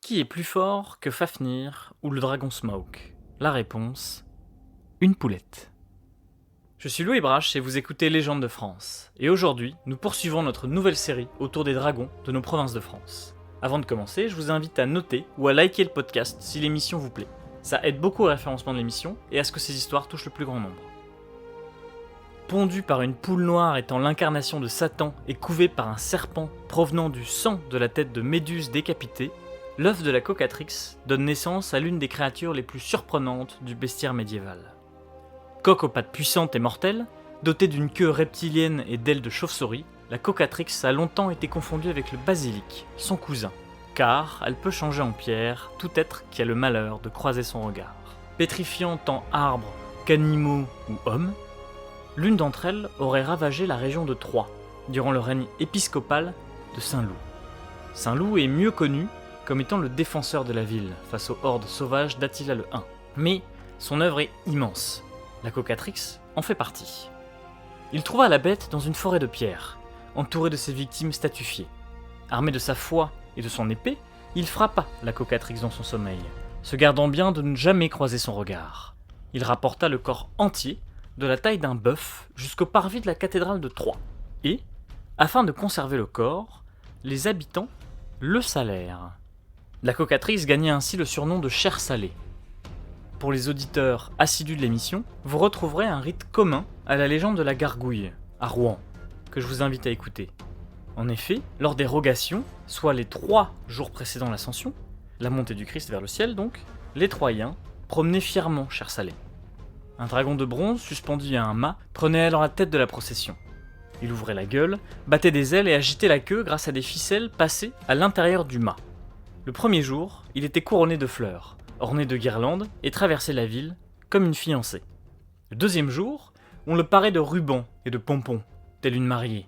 Qui est plus fort que Fafnir ou le dragon Smaug? La réponse, une poulette. Je suis Louis Brache et vous écoutez Légendes de France. Et aujourd'hui, nous poursuivons notre nouvelle série autour des dragons de nos provinces de France. Avant de commencer, je vous invite à noter ou à liker le podcast si l'émission vous plaît. Ça aide beaucoup au référencement de l'émission et à ce que ces histoires touchent le plus grand nombre. Pondu par une poule noire étant l'incarnation de Satan et couvé par un serpent provenant du sang de la tête de Méduse décapitée, l'œuf de la cocatrix donne naissance à l'une des créatures les plus surprenantes du bestiaire médiéval. Coque aux pattes puissantes et mortelles, dotée d'une queue reptilienne et d'ailes de chauve-souris, la cocatrix a longtemps été confondue avec le basilic, son cousin, car elle peut changer en pierre tout être qui a le malheur de croiser son regard. Pétrifiant tant arbres qu'animaux ou hommes, l'une d'entre elles aurait ravagé la région de Troyes durant le règne épiscopal de Saint-Loup. Saint-Loup est mieux connu comme étant le défenseur de la ville face aux hordes sauvages d'Attila le Hun. Mais son œuvre est immense. La cocatrix en fait partie. Il trouva la bête dans une forêt de pierres, entourée de ses victimes statufiées. Armé de sa foi et de son épée, il frappa la cocatrix dans son sommeil, se gardant bien de ne jamais croiser son regard. Il rapporta le corps entier, de la taille d'un bœuf, jusqu'au parvis de la cathédrale de Troyes. Et, afin de conserver le corps, les habitants le salèrent. La cocatrix gagnait ainsi le surnom de chair salée. Pour les auditeurs assidus de l'émission, vous retrouverez un rite commun à la légende de la gargouille, à Rouen, que je vous invite à écouter. En effet, lors des rogations, soit les 3 jours précédant l'ascension, la montée du Christ vers le ciel donc, les Troyens promenaient fièrement chair salée. Un dragon de bronze suspendu à un mât prenait alors la tête de la procession. Il ouvrait la gueule, battait des ailes et agitait la queue grâce à des ficelles passées à l'intérieur du mât. Le premier jour, il était couronné de fleurs, orné de guirlandes et traversait la ville comme une fiancée. Le deuxième jour, on le parait de rubans et de pompons, telle une mariée.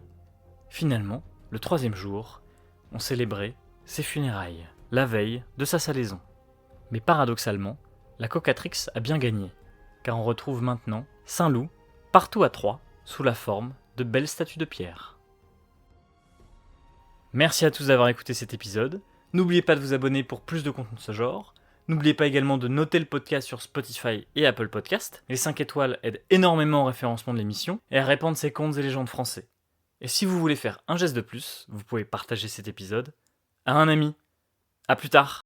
Finalement, le troisième jour, on célébrait ses funérailles, la veille de sa salaison. Mais paradoxalement, la cocatrix a bien gagné, car on retrouve maintenant Saint-Loup partout à Troyes sous la forme de belles statues de pierre. Merci à tous d'avoir écouté cet épisode. N'oubliez pas de vous abonner pour plus de contenu de ce genre. N'oubliez pas également de noter le podcast sur Spotify et Apple Podcast. Les 5 étoiles aident énormément au référencement de l'émission et à répandre ses contes et légendes français. Et si vous voulez faire un geste de plus, vous pouvez partager cet épisode à un ami. À plus tard.